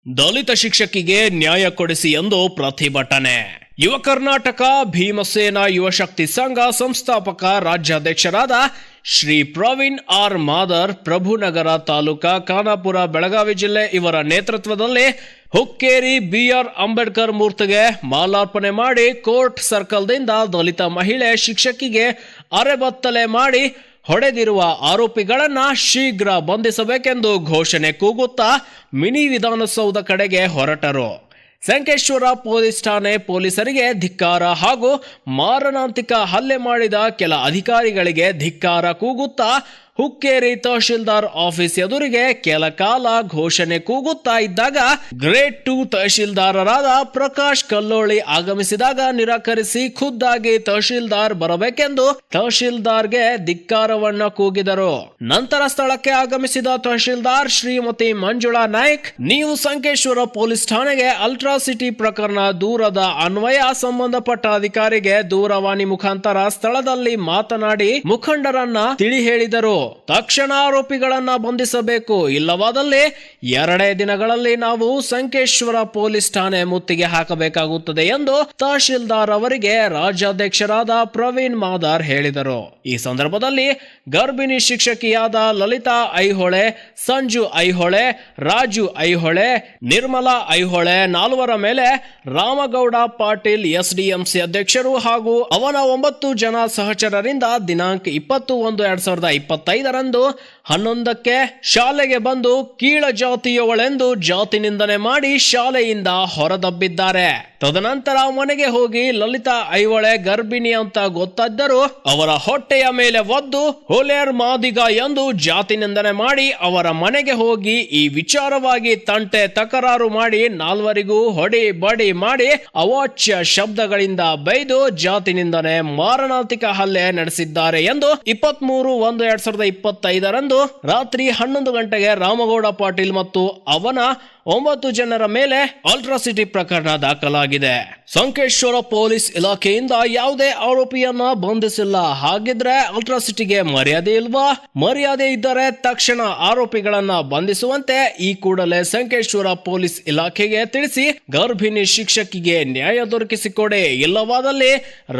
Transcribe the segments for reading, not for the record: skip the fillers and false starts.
ದಲಿತ ಶಿಕ್ಷಕಿಗೆ ನ್ಯಾಯ ಕೊಡಿಸಿ ಎಂದು ಪ್ರತಿಭಟನೆ. ಯುವ ಕರ್ನಾಟಕ ಭೀಮಸೇನಾ ಯುವಶಕ್ತಿ ಸಂಘ ಸಂಸ್ಥಾಪಕ ರಾಜ್ಯಾಧ್ಯಕ್ಷರಾದ ಶ್ರೀ ಪ್ರವೀಣ್ ಆರ್ ಮಾದರ್, ಪ್ರಭುನಗರ ತಾಲೂಕಾ, ಖಾನಾಪುರ, ಬೆಳಗಾವಿ ಜಿಲ್ಲೆ ಇವರ ನೇತೃತ್ವದಲ್ಲಿ ಹುಕ್ಕೇರಿ ಬಿಆರ್ ಅಂಬೇಡ್ಕರ್ ಮೂರ್ತಿಗೆ ಮಾಲಾರ್ಪಣೆ ಮಾಡಿ ಕೋರ್ಟ್ ಸರ್ಕಲ್ದಿಂದ ದಲಿತ ಮಹಿಳೆ ಶಿಕ್ಷಕಿಗೆ ಅರೆಬತ್ತಲೆ ಮಾಡಿ ಹೊಡೆದಿರುವ ಆರೋಪಿಗಳನ್ನ ಶೀಘ್ರ ಬಂಧಿಸಬೇಕೆಂದು ಘೋಷಣೆ ಕೂಗುತ್ತಾ ಮಿನಿ ವಿಧಾನಸೌಧ ಕಡೆಗೆ ಹೊರಟರು. ಸಂಕೇಶ್ವರ ಪೊಲೀಸ್ ಠಾಣೆ ಪೊಲೀಸರಿಗೆ ಧಿಕ್ಕಾರ ಹಾಗೂ ಮಾರಣಾಂತಿಕ ಹಲ್ಲೆ ಮಾಡಿದ ಕೆಲ ಅಧಿಕಾರಿಗಳಿಗೆ ಧಿಕ್ಕಾರ ಕೂಗುತ್ತಾ ಹುಕ್ಕೇರಿ ತಹಶೀಲ್ದಾರ್ ಆಫೀಸ್ ಎದುರಿಗೆ ಕೆಲ ಕಾಲ ಘೋಷಣೆ ಕೂಗುತ್ತಾ ಇದ್ದಾಗ ಗ್ರೇಡ್ 2 ತಹಶೀಲ್ದಾರರಾದ ಪ್ರಕಾಶ್ ಕಲ್ಲೋಳಿ ಆಗಮಿಸಿದಾಗ ನಿರಾಕರಿಸಿ ಖುದ್ದಾಗಿ ತಹಶೀಲ್ದಾರ್ ಬರಬೇಕೆಂದು ತಹಶೀಲ್ದಾರ್ಗೆ ಧಿಕ್ಕಾರವನ್ನ ಕೂಗಿದರು. ನಂತರ ಸ್ಥಳಕ್ಕೆ ಆಗಮಿಸಿದ ತಹಶೀಲ್ದಾರ್ ಶ್ರೀಮತಿ ಮಂಜುಳಾ ನಾಯ್ಕ್, ನೀವು ಸಂಕೇಶ್ವರ ಪೊಲೀಸ್ ಠಾಣೆಗೆ ಅಲ್ಟ್ರಾಸಿಟಿ ಪ್ರಕರಣ ದೂರದ ಅನ್ವಯ ಸಂಬಂಧಪಟ್ಟ ಅಧಿಕಾರಿಗೆ ದೂರವಾಣಿ ಮುಖಾಂತರ ಸ್ಥಳದಲ್ಲಿ ಮಾತನಾಡಿ ಮುಖಂಡರನ್ನ ತಿಳಿ ಹೇಳಿದರು. ತಕ್ಷಣ ಆರೋಪಿಗಳನ್ನ ಬಂಧಿಸಬೇಕು, ಇಲ್ಲವಾದಲ್ಲಿ 2 ದಿನಗಳಲ್ಲಿ ನಾವು ಸಂಕೇಶ್ವರ ಪೊಲೀಸ್ ಠಾಣೆ ಮುತ್ತಿಗೆ ಹಾಕಬೇಕಾಗುತ್ತದೆ ಎಂದು ತಹಶೀಲ್ದಾರ್ ಅವರಿಗೆ ರಾಜ್ಯಾಧ್ಯಕ್ಷರಾದ ಪ್ರವೀಣ್ ಮಾದಾರ್ ಹೇಳಿದರು. ಈ ಸಂದರ್ಭದಲ್ಲಿ ಗರ್ಭಿಣಿ ಶಿಕ್ಷಕಿಯಾದ ಲಲಿತಾ ಐಹೊಳೆ, ಸಂಜು ಐಹೊಳೆ, ರಾಜು ಐಹೊಳೆ, ನಿರ್ಮಲಾ ಐಹೊಳೆ 4 ಮೇಲೆ ರಾಮಗೌಡ ಪಾಟೀಲ್ ಎಸ್ಡಿಎಂಸಿ ಅಧ್ಯಕ್ಷರು ಹಾಗೂ ಅವನ 9 ಜನ ಸಹಚರರಿಂದ ದಿನಾಂಕ 20/1/2025ರಂದು 11ಕ್ಕೆ ಶಾಲೆಗೆ ಬಂದು ಕೀಳ ಜಾತಿಯವಳೆಂದು ಜಾತಿ ನಿಂದನೆ ಮಾಡಿ ಶಾಲೆಯಿಂದ ಹೊರದಬ್ಬಿದ್ದಾರೆ. ತದನಂತರ ಮನೆಗೆ ಹೋಗಿ ಲಲಿತಾ ಐಹೊಳೆ ಗರ್ಭಿಣಿ ಅಂತ ಗೊತ್ತಾದರೂ ಅವರ ಹೊಟ್ಟೆಯ ಮೇಲೆ ಒದ್ದು ಹೋಲೇರ್ ಮಾದಿಗ ಎಂದು ಜಾತಿ ನಿಂದನೆ ಮಾಡಿ ಅವರ ಮನೆಗೆ ಹೋಗಿ ಈ ವಿಚಾರವಾಗಿ ತಂಟೆ ತಕರಾರು ಮಾಡಿ 4ವರಿಗೂ ಹೊಡಿ ಬಡಿ ಮಾಡಿ ಅವಾಚ್ಯ ಶಬ್ದಗಳಿಂದ ಬೈದು ಜಾತಿ ನಿಂದನೆ ಮಾರಣಾಂತಿಕ ಹಲ್ಲೆ ನಡೆಸಿದ್ದಾರೆ ಎಂದು 23/1/2025ರಂದು ರಾತ್ರಿ 11 ಗಂಟೆಗೆ ರಾಮಗೌಡ ಪಾಟೀಲ್ ಮತ್ತು ಅವನ 9 ಜನರ ಮೇಲೆ ಅಲ್ಟ್ರಾಸಿಟಿ ಪ್ರಕರಣ ದಾಖಲಾಗಿದೆ. ಸಂಕೇಶ್ವರ ಪೊಲೀಸ್ ಇಲಾಖೆಯಿಂದ ಯಾವುದೇ ಆರೋಪಿಯನ್ನ ಬಂಧಿಸಿಲ್ಲ. ಹಾಗಿದ್ರೆ ಅಲ್ಟ್ರಾಸಿಟಿಗೆ ಮರ್ಯಾದೆ ಇಲ್ವಾ? ಮರ್ಯಾದೆ ಇದ್ದರೆ ತಕ್ಷಣ ಆರೋಪಿಗಳನ್ನ ಬಂಧಿಸುವಂತೆ ಈ ಕೂಡಲೇ ಸಂಕೇಶ್ವರ ಪೊಲೀಸ್ ಇಲಾಖೆಗೆ ತಿಳಿಸಿ ಗರ್ಭಿಣಿ ಶಿಕ್ಷಕಿಗೆ ನ್ಯಾಯ ದೊರಕಿಸಿಕೊಡಿ, ಇಲ್ಲವಾದಲ್ಲಿ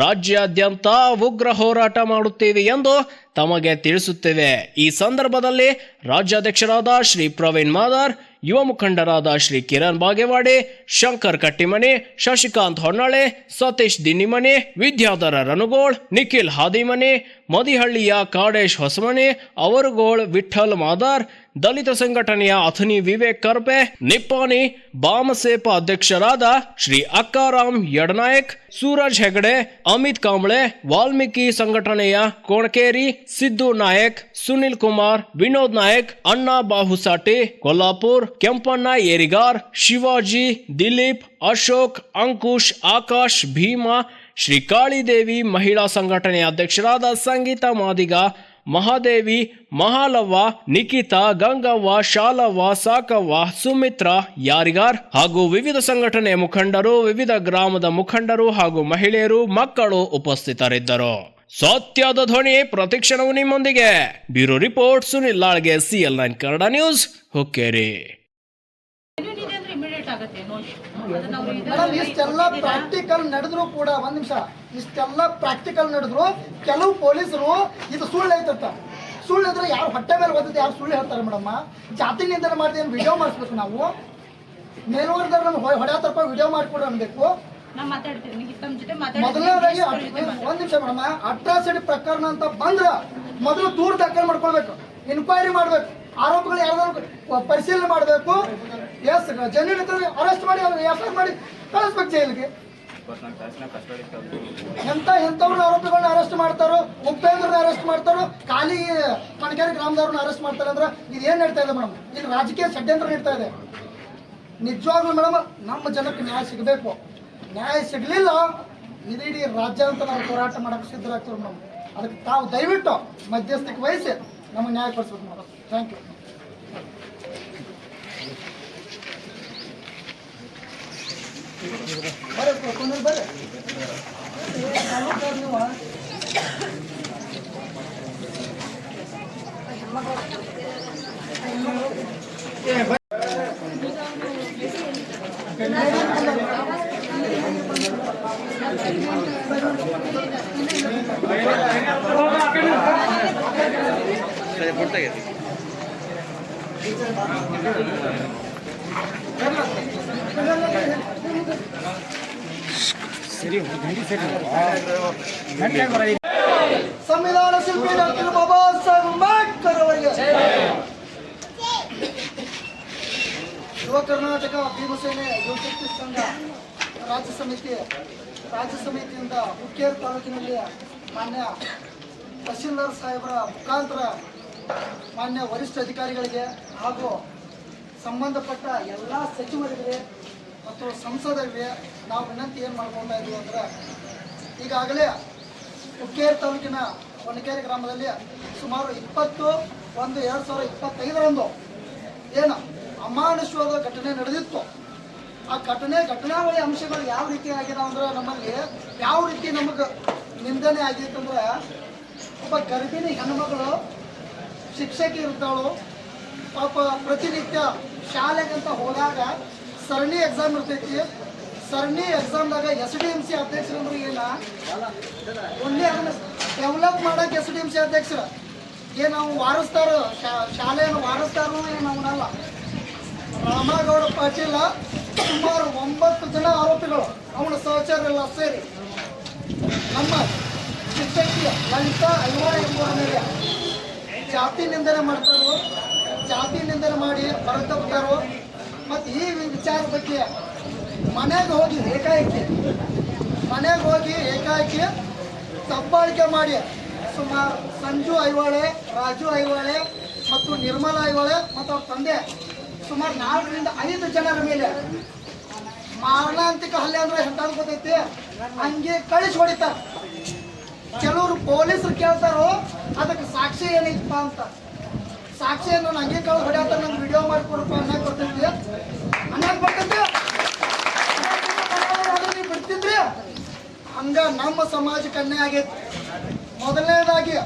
ರಾಜ್ಯಾದ್ಯಂತ ಉಗ್ರ ಹೋರಾಟ ಮಾಡುತ್ತೇವೆ ಎಂದು ತಮಗೆ ತಿಳಿಸುತ್ತೇವೆ. ಈ ಸಂದರ್ಭದಲ್ಲಿ ರಾಜ್ಯಾಧ್ಯಕ್ಷರಾದ ಶ್ರೀ ಪ್ರವೀಣ್ ಮಾದಾರ್, ಯುವ ಮುಖಂಡರಾದ ಶ್ರೀ ಕಿರಣ್ ಬಾಗೇವಾಡಿ, ಶಂಕರ್ ಕಟ್ಟಿಮನಿ, ಶಶಿಕಾಂತ್ ಹೊನ್ನಾಳೆ, ಸತೀಶ್ ದಿನ್ನಿಮನಿ, ವಿದ್ಯಾಧರ ರನುಗೋಳ್, ನಿಖಿಲ್ ಹಾದಿಮನಿ, ಮದಿಹಳ್ಳಿಯ ಕಾಡೇಶ್ ಹೊಸಮನಿ, ಅವರುಗೋಳ್, ವಿಠಲ್ ಮಾದಾರ್, ದಲಿತ ಸಂಘಟನೆಯ ಅಥನಿ ವಿವೇಕ್ ಕರ್ಪೆ, ನಿಪ್ಪಾಣಿ ಬಾಮಸೇಪ ಅಧ್ಯಕ್ಷರಾದ ಶ್ರೀ ಅಕ್ಕಾರಾಮ್ ಯಡನಾಯಕ್, ಸೂರಜ್ ಹೆಗಡೆ, ಅಮಿತ್ ಕಾಂಬ್ಳೆ, ವಾಲ್ಮೀಕಿ ಸಂಘಟನೆಯ ಕೋಣಕೇರಿ, ಸಿದ್ದು ನಾಯಕ್, ಸುನಿಲ್ ಕುಮಾರ್, ವಿನೋದ್ ನಾಯಕ್, ಅಣ್ಣಾ ಬಾಹುಸಾಟಿ, ಕೊಲ್ಲಾಪುರ್, ಕೆಂಪಣ್ಣ ಏರಿಗಾರ್, ಶಿವಾಜಿ, ದಿಲೀಪ್, ಅಶೋಕ್, ಅಂಕುಶ್, ಆಕಾಶ್, ಭೀಮಾ, ಶ್ರೀ ಕಾಳಿದೇವಿ ಮಹಿಳಾ ಸಂಘಟನೆಯ ಅಧ್ಯಕ್ಷರಾದ ಸಂಗೀತ ಮಾದಿಗ, ಮಹಾದೇವಿ, ಮಹಾಲವ್ವ, ನಿಖಿತಾ, ಗಂಗವ್ವ, ಶಾಲವ್ವ, ಸಾಕವ್ವ, ಸುಮಿತ್ರಾ ಯಾರಿಗಾರ್ ಹಾಗೂ ವಿವಿಧ ಸಂಘಟನೆಯ ಮುಖಂಡರು, ವಿವಿಧ ಗ್ರಾಮದ ಮುಖಂಡರು ಹಾಗೂ ಮಹಿಳೆಯರು, ಮಕ್ಕಳು ಉಪಸ್ಥಿತರಿದ್ದರು. ಸತ್ಯದ ಧ್ವನಿ ಪ್ರತಿಕ್ಷಣವು ನಿಮ್ಮೊಂದಿಗೆ. ಬ್ಯೂರೋ ರಿಪೋರ್ಟ್ ಸುನಿಲ್ ಲಾಳ್ಗೆ, CL9 ಕನ್ನಡ ನ್ಯೂಸ್, ಹುಕ್ಕೇರಿ. ಇಷ್ಟೆಲ್ಲ ಪ್ರಾಕ್ಟಿಕಲ್ ನಡೆದ್ರು ಕೂಡ ಒಂದ್ ನಿಮಿಷ, ಇಷ್ಟೆಲ್ಲ ಪ್ರಾಕ್ಟಿಕಲ್ ನಡೆದ್ರು ಕೆಲವು ಪೊಲೀಸರು ಇದು ಸುಳ್ಳು ಐತಂತ. ಸುಳ್ಳು ಇದ್ರೆ ಯಾರು ಹೊಟ್ಟೆ ಮೇಲೆ ಓದಿದ್ದು ಯಾರು ಸುಳ್ಳು ಹೇಳ್ತಾರೆ ಮೇಡಮ್. ಜಾತಿ ನಿಂದನೆ ಮಾಡಿದ ವಿಡಿಯೋ ಮಾಡಿಸ್ಬೇಕು ನಾವು. ಮೇಲ್ವರ್ಗದವ್ರು ನಮ್ಗೆ ಹೊಡೆಯತ್ತಪ್ಪ ವಿಡಿಯೋ ಮಾಡಿಕೊಡು ಅನ್ಬೇಕು. ಮೊದಲನೇದಾಗಿ ಒಂದ್ ನಿಮಿಷ ಮೇಡಮ್, ಅಟ್ರಾಸಿಟಿ ಪ್ರಕರಣ ಅಂತ ಬಂದ್ರ ಮೊದಲು ದೂರ ದಾಖಲೆ ಮಾಡ್ಕೊಳ್ಬೇಕು, ಇನ್ಕ್ವೈರಿ ಮಾಡ್ಬೇಕು, ಆರೋಪಿಗಳು ಯಾವ್ದಾದ್ರು ಪರಿಶೀಲನೆ ಮಾಡಬೇಕು. ಎಸ್ ಜೆನ್ಯೂನ್ ಇದ್ರೆ ಅರೆಸ್ಟ್ ಮಾಡಿ FIR ಮಾಡಿ ಕಳಿಸ್ಬೇಕು ಜೈಲಿಗೆ. ಎಂಥವ್ರನ್ನ ಆರೋಪಿಗಳನ್ನ ಅರೆಸ್ಟ್ ಮಾಡ್ತಾರೋ, ಉಪೇಂದ್ರನ್ನ ಅರೆಸ್ಟ್ ಮಾಡ್ತಾರೋ, ಖಾಲಿ ಕಣಕೇರಿ ಗ್ರಾಮದವ್ರನ್ನ ಅರೆಸ್ಟ್ ಮಾಡ್ತಾರೆ ಅಂದ್ರೆ ಇದೇನ್ ನಡೀತಾ ಇದೆ ಮೇಡಮ್? ಇಲ್ಲಿ ರಾಜಕೀಯ ಷಡ್ಯಂತ್ರ ನಡೀತಾ ಇದೆ. ನಿಜವಾಗ್ಲೂ ಮೇಡಮ್ ನಮ್ಮ ಜನಕ್ಕೆ ನ್ಯಾಯ ಸಿಗಬೇಕು. ನ್ಯಾಯ ಸಿಗಲಿಲ್ಲ ಇಡೀ ರಾಜ್ಯಾಂತ ನಾವು ಹೋರಾಟ ಮಾಡಕ್ಕೆ ಸಿದ್ಧರಾಗ್ತೀವಿ ಮೇಡಮ್. ಅದಕ್ಕೆ ತಾವು ದಯವಿಟ್ಟು ಮಧ್ಯಸ್ಥಿಕೆ ವಹಿಸಿ ನಮಗೆ ನ್ಯಾಯ ಕೊಡಿಸ್ಬೇಕು ಮೇಡಮ್. Thank you. ಬರ್ರಿ ಕುಂದ್ರಿ ಬರ್ರಿ. ನೀವು ಸಂವಿಧಾನ ಶಿಲ್ಪಿ ಡಾಕ್ಟರ್ ಬಾಬಾ ಸಾಹೇಬ್ ಅಂಬೇಡ್ಕರ್ ಅವರಿಗೆ, ಯುವ ಕರ್ನಾಟಕ ಭೀಮಸೇನೆ ಯುವಶಕ್ತಿ ಸಂಘ ರಾಜ್ಯ ಸಮಿತಿಯಿಂದ ಹುಕ್ಕೇರಿ ತಾಲೂಕಿನಲ್ಲಿ ಮಾನ್ಯ ತಹಶೀಲ್ದಾರ್ ಸಾಹೇಬರ ಮುಖಾಂತರ ಮಾನ್ಯ ವರಿಷ್ಠ ಅಧಿಕಾರಿಗಳಿಗೆ ಹಾಗೂ ಸಂಬಂಧಪಟ್ಟ ಎಲ್ಲ ಸಚಿವರಿಗೆ ಮತ್ತು ಸಂಸದರಿಗೆ ನಾವು ವಿನಂತಿ ಏನು ಮಾಡ್ಕೊಳ್ತಾ ಇದ್ದೀವಿ ಅಂದರೆ, ಈಗಾಗಲೇ ಹುಕ್ಕೇರಿ ತಾಲೂಕಿನ ಹೊನಕೆರೆ ಗ್ರಾಮದಲ್ಲಿ ಸುಮಾರು 20/1/2025 ಏನು ಅಮಾನುಷವಾದ ಘಟನೆ ನಡೆದಿತ್ತು. ಆ ಘಟನಾವಳಿ ಅಂಶಗಳು ಯಾವ ರೀತಿ ಆಗಿದಾವೆ ಅಂದ್ರೆ, ನಮ್ಮಲ್ಲಿ ಯಾವ ರೀತಿ ನಮಗೆ ನಿಂದನೆ ಆಗಿತ್ತು ಅಂದ್ರೆ, ಒಬ್ಬ ಗರ್ಭಿಣಿ ಹೆಣ್ಣುಮಗಳು ಶಿಕ್ಷಕಿ ಇರ್ತಾಳು, ಪಾಪ ಪ್ರತಿನಿತ್ಯ ಶಾಲೆಗಂತ ಹೋದಾಗ ಸರಣಿ ಎಕ್ಸಾಮ್ ಇರ್ತೈತಿ. ಸರಣಿ ಎಕ್ಸಾಮ್ದಾಗ SDMC ಅಧ್ಯಕ್ಷರಂದ್ರೆ ಏನ ಒಳ್ಳೆ ಅದನ್ನ ಡೆವಲಪ್ ಮಾಡಕ್ಕೆ SDMC ಅಧ್ಯಕ್ಷರು ಏನು ನಾವು ವಾರಸ್ತಾರ ಶಾಲೆಯನ್ನು ವಾರಸ್ತಾರು ಏನು ಅವನಲ್ಲ. ರಾಮಗೌಡ ಪಾಟೀಲ ಸುಮಾರು 9 ಜನ ಆರೋಪಿಗಳು ಅವನ ಸಹಚರರೆಲ್ಲ ಸೇರಿ ನಮ್ಮ ಶಿಕ್ಷಕಿ ಲಲಿತಾ ಐವಾಳ ಎಂಬುವರ ಮೇಲೆ ಜಾತಿ ನಿಂದನೆ ಮಾಡ್ತಾರೋ, ಜಾತಿ ನಿಂದನೆ ಮಾಡಿ ಹೊರತ ಬಿಟ್ಟಾರೋ. ಮತ್ತು ಈ ವಿಚಾರ ಬಗ್ಗೆ ಮನೆಗೆ ಹೋಗಿ ಏಕಾಏಕಿ ದಬ್ಬಾಳಿಕೆ ಮಾಡಿ ಸುಮಾರು ಸಂಜು ಐವಾಳೆ, ರಾಜು ಐವಾಳೆ ಮತ್ತು ನಿರ್ಮಲಾ ಐವಾಳೆ ಮತ್ತು ಅವ್ರ ತಂದೆ ಸುಮಾರು 4 ರಿಂದ 5 ಜನರ ಮೇಲೆ ಮಾರಣಾಂತಿಕ ಹಲ್ಲೆ ಅಂದ್ರೆ ಎಂತ ಗೊತ್ತೈತಿ, ಹಂಗೆ ಕಳಿಸಿ ಹೊಡಿತಾರೆ. ಕೆಲವರು ಪೊಲೀಸರು ಕೇಳ್ತಾರೋ ಅದಕ್ಕೆ ಸಾಕ್ಷಿ ಏನೈತಪ್ಪ ಅಂತ. ಸಾಕ್ಷಿಯನ್ನು ಹಂಗೆ ಕಳ್ದು ಹೊಡ್ಯಾತ ನಂಗೆ ವಿಡಿಯೋ ಮಾಡಿಕೊಡಪ್ಪ ಅನ್ನಕ್ಕೆ ಬರ್ತೈತಿ, ಅನ್ನಕ್ಕೆ ಬರ್ತೈತಿ. ನೀವು ಬಿಡ್ತಿದ್ರಿ ಹಂಗ ನಮ್ಮ ಸಮಾಜಕ್ಕೆ ಅನ್ಯಾಯ ಆಗೈತಿ. ಮೊದಲನೇದಾಗಿ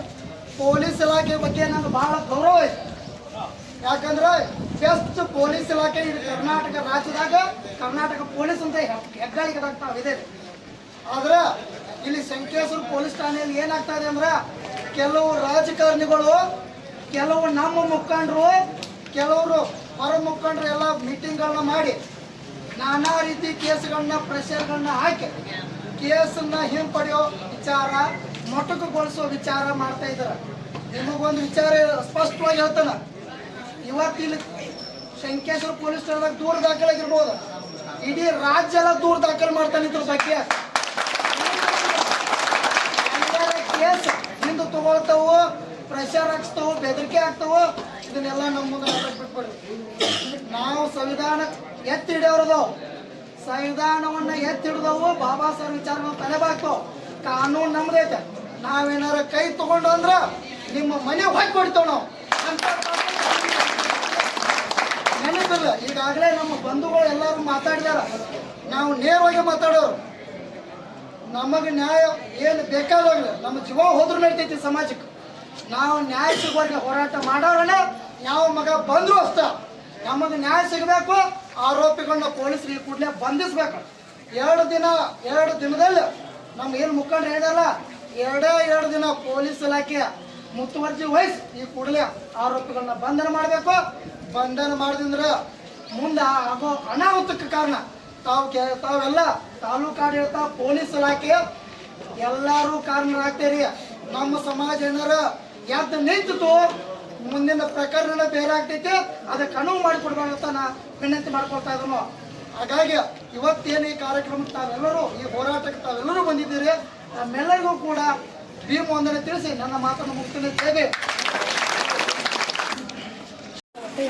ಪೊಲೀಸ್ ಇಲಾಖೆ ಬಗ್ಗೆ ನನಗೆ ಬಹಳ ಗೌರವ ಐತಿ. ಯಾಕಂದ್ರೆ ಬೆಸ್ಟ್ ಪೊಲೀಸ್ ಇಲಾಖೆ ಇದು ಕರ್ನಾಟಕ ರಾಜ್ಯದಾಗ ಕರ್ನಾಟಕ ಪೊಲೀಸ್ ಅಂತ ಹೆಗ್ಗಳಿಕೆ. ಆದ್ರೆ ಇಲ್ಲಿ ಸಂಕೇಶ್ವರ ಪೊಲೀಸ್ ಠಾಣೆಯಲ್ಲಿ ಏನಾಗ್ತಾ ಇದೆ ಅಂದ್ರೆ, ಕೆಲವು ರಾಜಕಾರಣಿಗಳು, ಕೆಲವು ನಮ್ಮ ಮುಖಂಡರು, ಕೆಲವರು ಹೊರ ಮುಖಂಡರು ಎಲ್ಲ ಮೀಟಿಂಗ್ಗಳನ್ನ ಮಾಡಿ ನಾನಾ ರೀತಿ ಕೇಸ್ಗಳನ್ನ ಪ್ರೆಷರ್ಗಳನ್ನ ಹಾಕಿ ಕೇಸನ್ನ ಹಿಂಪಡೆಯೋ ವಿಚಾರ, ಮೊಟಕುಗೊಳಿಸೋ ವಿಚಾರ ಮಾಡ್ತಾ ಇದ್ದಾರೆ. ನಿಮಗೊಂದು ವಿಚಾರ ಸ್ಪಷ್ಟವಾಗಿ ಹೇಳ್ತಾನ, ಇವತ್ತಿಲ್ಲಿ ಸಂಕೇಶ್ವರ ಪೊಲೀಸ್ ಠಾಣೆದಾಗ ದೂರ ದಾಖಲಾಗಿರ್ಬೋದು, ಇಡೀ ರಾಜ್ಯ ಎಲ್ಲ ದೂರ ದಾಖಲೆ ಮಾಡ್ತಾನೆ ಇದ್ರ ಬಗ್ಗೆ. ಕೇಸ್ ಹಿಂದೆ ತಗೊಳ್ತಾವು, ಪ್ರೆಷರ್ ಹಾಕ್ಸ್ತಾವು, ಬೆದರಿಕೆ ಆಗ್ತಾವು. ಇದನ್ನೆಲ್ಲ ನಮ್ಮ ಮುಂದೆ ಬಿಟ್ಬಿಡ್ರಿ. ನಾವು ಸಂವಿಧಾನ ಎತ್ತಿ ಹಿಡಿಯೋರದವು, ಸಂವಿಧಾನವನ್ನ ಎತ್ತಿ ಹಿಡಿದವು, ಬಾಬಾ ಸಾಹೇಬ್ ವಿಚಾರವನ್ನು ತಲೆಬಾಕ್ತಾವು. ಕಾನೂನು ನಮ್ದೈತೆ. ನಾವೇನಾರ ಕೈ ತಗೊಂಡು ಅಂದ್ರ ನಿಮ್ಮ ಮನೆ ಹೋಗಿ ಕೊಡ್ತೇವೆ ನಾವು ಅಂತ ನೆನಪಿಲ್ಲ. ಈಗಾಗಲೇ ನಮ್ಮ ಬಂಧುಗಳು ಎಲ್ಲರೂ ಮಾತಾಡಿದಾರ, ನಾವು ನೇರವಾಗಿ ಮಾತಾಡೋರು. ನಮಗೆ ನ್ಯಾಯ ಏನು ಬೇಕಾದಾಗಲಿ ನಮ್ಮ ಜೀವ ಹೋದ್ರೂ ನಡೀತೈತಿ ಸಮಾಜಕ್ಕೆ. ನಾವು ನ್ಯಾಯ ಸಿಗುವವರೆಗೆ ಹೋರಾಟ ಮಾಡೋರಲ್ಲ, ಯಾವ ಮಗ ಬಂದ್ರು ಅಷ್ಟ ನಮಗೆ ನ್ಯಾಯ ಸಿಗಬೇಕು. ಆರೋಪಿಗಳನ್ನ ಪೊಲೀಸರಿಗೆ ಕೂಡಲೇ ಬಂಧಿಸ್ಬೇಕು. 2 ದಿನದಲ್ಲಿ ನಮ್ಮ ಏನು ಮುಖಂಡರು ಹೇಳಿದಲ್ಲ, 2 ದಿನ ಪೊಲೀಸ್ ಇಲಾಖೆ ಮುತುವರ್ಜಿ ವಹಿಸಿ ಈ ಕೂಡಲೇ ಆರೋಪಿಗಳನ್ನ ಬಂಧನ ಮಾಡಬೇಕು. ಬಂಧನ ಮಾಡಿದ್ರೆ ಮುಂದೆ ಆಗೋ ಅನಾಹುತಕ್ಕೆ ಕಾರಣ ತಾವೆಲ್ಲ ತಾಲೂಕಾಡಳಿತ, ಪೊಲೀಸ್ ಇಲಾಖೆ ಎಲ್ಲರೂ ಕಾರಣರಾಗ್ತೀರಿ. ನಮ್ಮ ಸಮಾಜ ಏನಾರ ಎದ್ದು ನಿಂತಿತು ಮುಂದಿನ ಪ್ರಕರಣ ಬೇರೆ ಆಗ್ತೈತಿ, ಅದಕ್ಕೆ ಅನುವು ಮಾಡಿಕೊಡ್ಬೇಕಂತ ನಾ ವಿನಂತಿ ಮಾಡ್ಕೊಳ್ತಾ ಇದ್ದನು. ಹಾಗಾಗಿ ಇವತ್ತೇನು ಈ ಕಾರ್ಯಕ್ರಮಕ್ಕೆ ತಾವೆಲ್ಲರೂ, ಈ ಹೋರಾಟಕ್ಕೆ ತಾವೆಲ್ಲರೂ ಬಂದಿದ್ದೀರಿ. ನಮ್ಮೆಲ್ಲರಿಗೂ ಕೂಡ ಭೀಮ ವಂದನೆ ತಿಳಿಸಿ ನನ್ನ ಮಾತನ್ನು ಮುಗಿಸ್ತೇನೆ. ಜೈ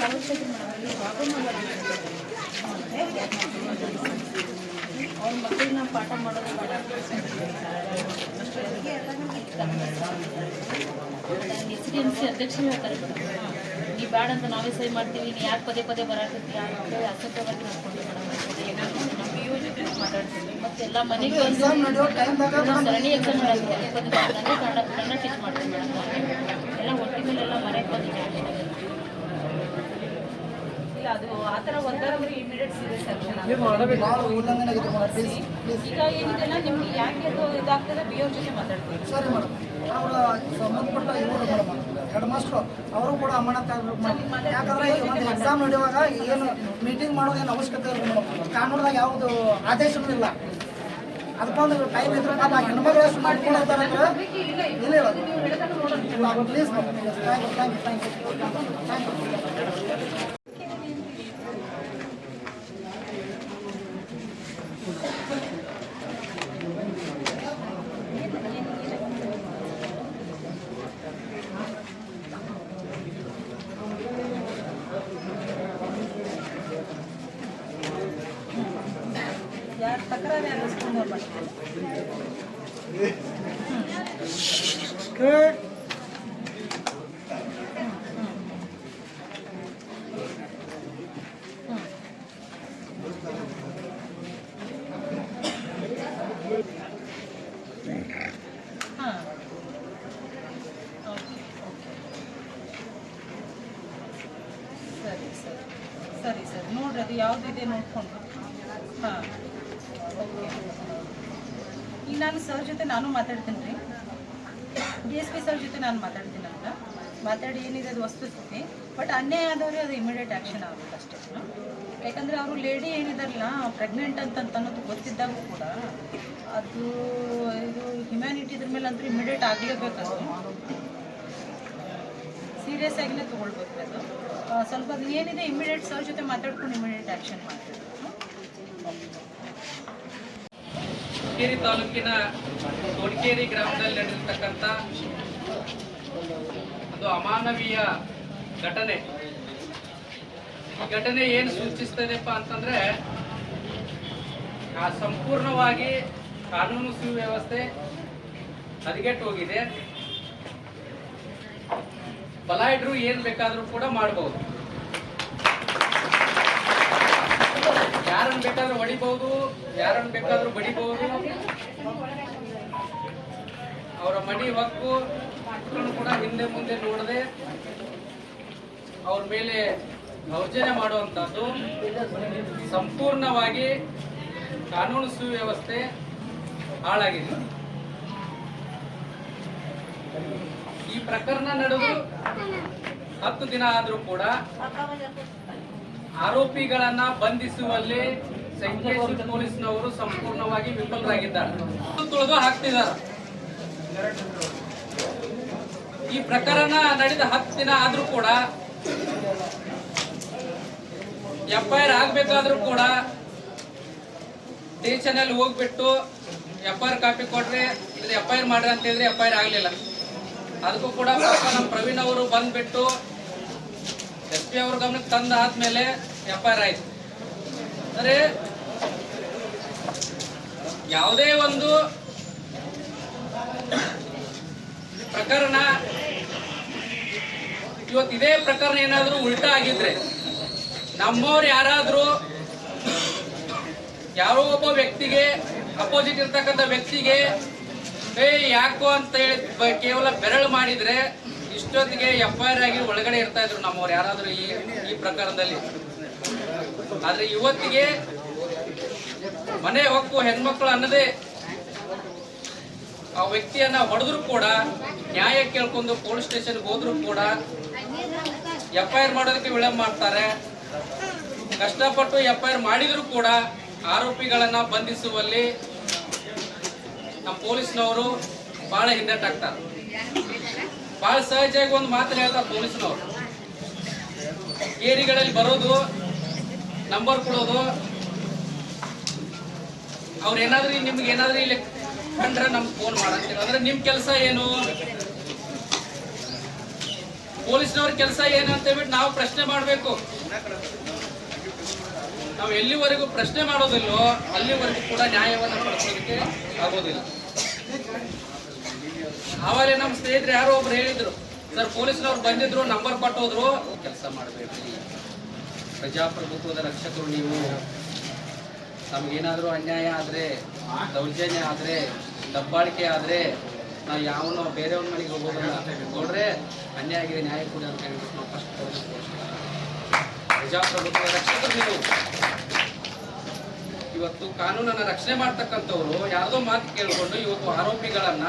ಅವ್ರ ಮಕ್ಕಳಿಗೆ ನಾವು ಪಾಠ ಮಾಡೋದು ಬೇಡ. SDMC ಅಧ್ಯಕ್ಷರು ಹೇಳ್ತಾರೆ, ನೀವು ಬೇಡ ಅಂತ ನಾವೇ ಸಹಿ ಮಾಡ್ತೀವಿ, ನೀ ಯಾಕೆ ಪದೇ ಬರಾಕತ್ತೀಯ ಅಂತೇಳಿ ಅಸಭ್ಯವಾಗಿ ಮಾಡ್ಕೊಂಡು ಮೇಡಮ್. ನಮ್ಮ ಯೋಜನೆ ಮಾತಾಡ್ತೀನಿ. ಮತ್ತೆ ಎಲ್ಲ ಮನೆಗೆ ಎಕ್ಸಾಮ್ ನಡೆಯೋ ಟೈಮ್ದಾಗ ಸರಣಿ ಎಕ್ಸಾಮ್ ನಡೆಯುತ್ತೆ. ನನಗೆ ಕನ್ನಡ ಟೀಚ್ ಮಾಡ್ತೀನಿ ಮೇಡಮ್. ಎಲ್ಲ ಒಟ್ಟಿಗೆಲ್ಲ ಮನೆಗೆ ಬಂದು ಇಲ್ಲ, ಅದು ಆ ಥರ ಒಂದಾದ್ರೆ ಇಮಿಡಿಯೇಟ್ ಸೀರಿಯಸ್ ಆಕ್ಷನ್ ಭಾಳ ಉಲ್ಲಂಘನೆ ಆಗಿದೆ ಮೇಡಮ್. ಪ್ಲೀಸ್ ಪ್ಲೀಸ್ ಈಗ ಏನಿದೆಲ್ಲ ನಿಮ್ಗೆ ಯಾಕೆ ಅದು ಇದಾಗ್ತದೆ ಬಿ ಅವ್ರ ಜೊತೆ ಮಾತಾಡ್ತೀವಿ. ಸರಿ ಮೇಡಮ್. ಅವರ ಸಂಬಂಧಪಟ್ಟ ಇವರು ಮೇಡಮ್ ಹೆಡ್ ಮಾಸ್ಟ್ರು ಅವರು ಕೂಡ ಅಮಾನತ್ ಆಗಬೇಕು ಮೇಡಮ್. ಯಾಕಂದ್ರೆ ಈ ಒಂದು ಎಕ್ಸಾಮ್ ನಡೆಯುವಾಗ ಏನು ಮೀಟಿಂಗ್ ಮಾಡೋದೇನು ಅವಶ್ಯಕತೆ ಇಲ್ಲ ಮೇಡಮ್. ಕಾನೂನಾಗ ಯಾವುದು ಆದೇಶನೂ ಇಲ್ಲ. ಅದಕ್ಕೊಂದು ಟೈಮ್ ಇದ್ರೆ ಪಾಪ ಹೆಣ್ಮಗಳು ಎಷ್ಟು ಮಾಡ್ಕೊಳ್ತಾರೆ ಅಂದ್ರೆ ಇಲ್ಲ ಇಲ್ಲ ಪ್ಲೀಸ್ ಮೇಡಮ್. Thank you. ಯಾರು ತಕರಾರು ಯಾರು ಸರಿ ಸರಿ ನೋಡ್ರಿ, ಅದು ಯಾವುದಿದೆ ನೋಡ್ಕೊಂಡು. ಹಾಂ, ಓಕೆ. ಈಗ ನಾನು ಸರ್ ಜೊತೆ ನಾನು ಮಾತಾಡ್ತೀನಿ ರೀ, DSP ಸರ್ ಜೊತೆ ನಾನು ಮಾತಾಡ್ತೀನಿ ಅಂತ ಮಾತಾಡಿ ಏನಿದೆ ಅದು ವಸ್ತುಸ್ಥಿತಿ. ಬಟ್ ಅನ್ಯಾಯ ಆದವ್ರಿಗೆ ಅದು ಇಮಿಡಿಯೇಟ್ ಆ್ಯಕ್ಷನ್ ಆಗಬೇಕು ಅಷ್ಟೇ. ಯಾಕಂದರೆ ಅವರು ಲೇಡಿ ಏನಿದಾರಲ್ಲ ಪ್ರೆಗ್ನೆಂಟ್ ಅಂತ ಅನ್ನೋದು ಗೊತ್ತಿದ್ದಾಗೂ ಕೂಡ ಅದು ಇದು ಹ್ಯುಮ್ಯಾನಿಟಿ ಇದ್ರ ಮೇಲೆ ಅಂತೂ ಇಮಿಡಿಯೇಟ್ ಆಗಲೇಬೇಕು. ಅದು ಸೀರಿಯಸ್ ಆಗಿನೇ ತೊಗೊಳ್ಬೇಕು. ಅದು ಸ್ವಲ್ಪ ಅದು ಏನಿದೆ ಇಮಿಡಿಯೇಟ್ ಸರ್ ಜೊತೆ ಮಾತಾಡ್ಕೊಂಡು ಇಮಿಡಿಯೇಟ್ ಆ್ಯಕ್ಷನ್ ಮಾಡ್ತೀವಿ. ಹುಕ್ಕೇರಿ ತಾಲೂಕಿನ ತೋಡಿಕೇರಿ ಗ್ರಾಮದಲ್ಲಿ ನಡೆದಿರ್ತಕ್ಕಂಥ ಒಂದು ಅಮಾನವೀಯ ಘಟನೆ. ಈ ಘಟನೆ ಏನು ಸೂಚಿಸ್ತದೆಪ್ಪ ಅಂತಂದ್ರೆ, ಸಂಪೂರ್ಣವಾಗಿ ಕಾನೂನು ಸುವ್ಯವಸ್ಥೆ ಹದಗೆಟ್ಟು ಹೋಗಿದೆ. ಬಲಾಢ್ಯರು ಏನ್ ಬೇಕಾದ್ರೂ ಕೂಡ ಮಾಡಬಹುದು, ಯಾರನ್ನು ಬೇಕಾದ್ರೂ ಹೊಡಿಬಹುದು, ಯಾರನ್ನು ಬೇಕಾದ್ರೂ ಬಡಿಬಹುದು. ಅವರ ಮಡಿ ಹಕ್ಕು ಕೂಡ ಹಿಂದೆ ಮುಂದೆ ನೋಡದೆ ಅವ್ರ ಮೇಲೆ ದೌರ್ಜನ್ಯ ಮಾಡುವಂತದ್ದು ಸಂಪೂರ್ಣವಾಗಿ ಕಾನೂನು ಸುವ್ಯವಸ್ಥೆ ಹಾಳಾಗಿದೆ. ಈ ಪ್ರಕರಣ ನಡೆದು 10 ದಿನ ಆದ್ರೂ ಕೂಡ ಆರೋಪಿಗಳನ್ನ ಬಂಧಿಸುವಲ್ಲಿ ಸಂಕೇಶ್ವರ ಪೊಲೀಸ್ನವರು ಸಂಪೂರ್ಣವಾಗಿ ವಿಫಲರಾಗಿದ್ದಾರೆ, ತುಳಿದು ಹಾಕ್ತಿದ್ದಾರೆ. ಈ ಪ್ರಕರಣ ನಡೆದ 10 ದಿನ ಆದ್ರೂ ಕೂಡ FIR ಆಗ್ಬೇಕಾದ್ರೂ ಕೂಡ ಸ್ಟೇಷನ್ ಅಲ್ಲಿ ಹೋಗ್ಬಿಟ್ಟು FIR ಕಾಪಿ ಕೊಟ್ರೆ ಇದು FIR ಮಾಡ್ರಿ ಅಂತ ಹೇಳಿದ್ರೆ FIR ಆಗ್ಲಿಲ್ಲ. ಅದಕ್ಕೂ ಕೂಡ ನಮ್ಮ ಪ್ರವೀಣ್ ಅವರು ಬಂದ್ಬಿಟ್ಟು SP ಅವ್ರ ಗಮನಕ್ಕೆ ತಂದ ಆದ್ಮೇಲೆ FIR ಆಯ್ತು. ಅಂದ್ರೆ ಯಾವುದೇ ಒಂದು ಪ್ರಕರಣ ಇವತ್ತು ಇದೇ ಪ್ರಕರಣ ಏನಾದ್ರೂ ಉಲ್ಟಾ ಆಗಿದ್ರೆ, ನಮ್ಮವ್ರು ಯಾರಾದ್ರೂ ಯಾರೋ ಒಬ್ಬ ವ್ಯಕ್ತಿಗೆ ಅಪೋಸಿಟ್ ಇರ್ತಕ್ಕಂಥ ವ್ಯಕ್ತಿಗೆ ಯಾಕೋ ಅಂತ ಹೇಳಿ ಕೇವಲ ಬೆರಳು ಮಾಡಿದ್ರೆ ಇಷ್ಟೊತ್ತಿಗೆ FIR ಆಗಿ ಒಳಗಡೆ ಇರ್ತಾ ಇದ್ರು ನಮ್ಮವ್ರು ಯಾರಾದ್ರೂ ಈ ಪ್ರಕರಣದಲ್ಲಿ. ಆದ್ರೆ ಇವತ್ತಿಗೆ ಮನೆ ಹೊಕ್ಕು ಹೆಣ್ಮಕ್ಳು ಅನ್ನದೇ ಆ ವ್ಯಕ್ತಿಯನ್ನ ಹೊಡೆದ್ರು ಕೂಡ, ನ್ಯಾಯ ಕೇಳ್ಕೊಂಡು ಪೊಲೀಸ್ ಸ್ಟೇಷನ್ಗೆ ಹೋದ್ರು ಕೂಡ FIR ಮಾಡೋದಕ್ಕೆ ವಿಳಂಬ ಮಾಡ್ತಾರೆ. ಕಷ್ಟಪಟ್ಟು FIR ಮಾಡಿದ್ರು ಕೂಡ ಆರೋಪಿಗಳನ್ನ ಬಂಧಿಸುವಲ್ಲಿ ನಮ್ಮ ಪೊಲೀಸ್ನವರು ಬಹಳ ಹಿಂದೆಟ್ಟಾಗ್ತಾರೆ. ಬಹಳ ಸಹಜವಾಗಿ ಒಂದು ಮಾತು ಹೇಳ್ತಾರೆ ಪೊಲೀಸ್ನವರು, ಏರಿಗಳಲ್ಲಿ ಬರೋದು, ನಂಬರ್ ಕೊಡೋದು, ಅವ್ರು ಏನಾದ್ರೂ ನಿಮ್ಗೆ ಏನಾದ್ರೂ ಇಲ್ಲಿ ಕಂಡ್ರೆ ನಮ್ಗೆ ಫೋನ್ ಮಾಡಂತೀರ. ಅಂದ್ರೆ ನಿಮ್ ಕೆಲಸ ಏನು, ಪೊಲೀಸ್ನವ್ರ ಕೆಲಸ ಏನು ಅಂತ ಹೇಳ್ಬಿಟ್ಟು ನಾವು ಪ್ರಶ್ನೆ ಮಾಡಬೇಕು. ನಾವು ಎಲ್ಲಿವರೆಗೂ ಪ್ರಶ್ನೆ ಮಾಡೋದಿಲ್ಲೋ ಅಲ್ಲಿವರೆಗೂ ಕೂಡ ನ್ಯಾಯವನ್ನು ಪಡ್ಕೊಳ್ಳೋದಕ್ಕೆ ಆಗೋದಿಲ್ಲ. ಆವಾಗಲೇ ನಮ್ಮ ಸ್ನೇಹಿತರು ಯಾರೋ ಒಬ್ರು ಹೇಳಿದ್ರು, ಸರ್ ಪೊಲೀಸ್ನವ್ರು ಬಂದಿದ್ರು, ನಂಬರ್ ಕೊಟ್ಟೋದ್ರು. ಕೆಲಸ ಮಾಡಬೇಡ್ರಿ, ಪ್ರಜಾಪ್ರಭುತ್ವದ ರಕ್ಷಕರು ನೀವು. ನಮಗೇನಾದರೂ ಅನ್ಯಾಯ ಆದರೆ, ದೌರ್ಜನ್ಯ ಆದರೆ, ದಬ್ಬಾಳಿಕೆ ಆದರೆ ನಾವು ಯಾವನೋ ಬೇರೆಯವ್ರ ಮನೆಗೆ ಹೋಗೋದಲ್ಲ. ನೋಡ್ರೆ ಅನ್ಯಾಯ ಆಗಿದೆ, ನ್ಯಾಯ ಕೊಡಿ ಅಂತ ಹೇಳ್ಬಿಟ್ಟು ನಾವು ಫಸ್ಟ್ ಪ್ರಜಾಪ್ರಭುತ್ವ ರಕ್ಷಕರು ನೀವು. ಇವತ್ತು ಕಾನೂನನ್ನು ರಕ್ಷಣೆ ಮಾಡ್ತಕ್ಕಂಥವ್ರು ಯಾರ್ದೋ ಮಾತು ಕೇಳಿಕೊಂಡು ಇವತ್ತು ಆರೋಪಿಗಳನ್ನ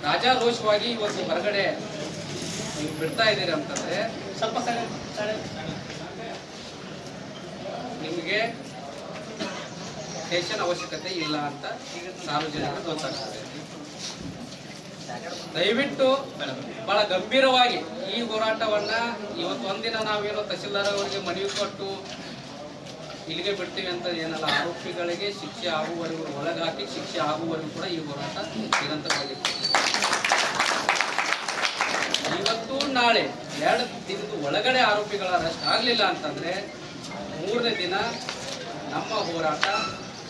ರಾಜಾರೋಷವಾಗಿ ಇವತ್ತು ಹೊರಗಡೆ ನೀವು ಬಿಡ್ತಾ ಇದ್ದೀರಿ ಅಂತಂದ್ರೆ ಸ್ವಲ್ಪ ನಿಮಗೆ ಸ್ಟೇಷನ್ ಅವಶ್ಯಕತೆ ಇಲ್ಲ ಅಂತ ಈಗ ಸಾರ್ವಜನಿಕರಿಗೆ ಗೊತ್ತಾಗ್ತದೆ. ದಯವಿಟ್ಟು ಬಹಳ ಗಂಭೀರವಾಗಿ ಈ ಹೋರಾಟವನ್ನ ಇವತ್ತು ಒಂದಿನ ನಾವೇನೋ ತಹಸೀಲ್ದಾರ್ ಅವರಿಗೆ ಮನವಿ ಕೊಟ್ಟು ಇಲ್ಲಿಗೆ ಬಿಡ್ತೀವಿ ಅಂತ ಏನಲ್ಲ, ಆರೋಪಿಗಳಿಗೆ ಶಿಕ್ಷೆ ಆಗುವವರೆಗೂ ಒಳಗಾಕಿ ಶಿಕ್ಷೆ ಆಗುವವರೆಗೂ ಕೂಡ ಈ ಹೋರಾಟ ನಿರಂತರವಾಗಿತ್ತು. ಇವತ್ತು ನಾಳೆ 2 ದಿನದ ಒಳಗಡೆ ಆರೋಪಿಗಳ ಅರೆಸ್ಟ್ ಆಗಲಿಲ್ಲ ಅಂತಂದ್ರೆ 3ನೇ ದಿನ ನಮ್ಮ ಹೋರಾಟ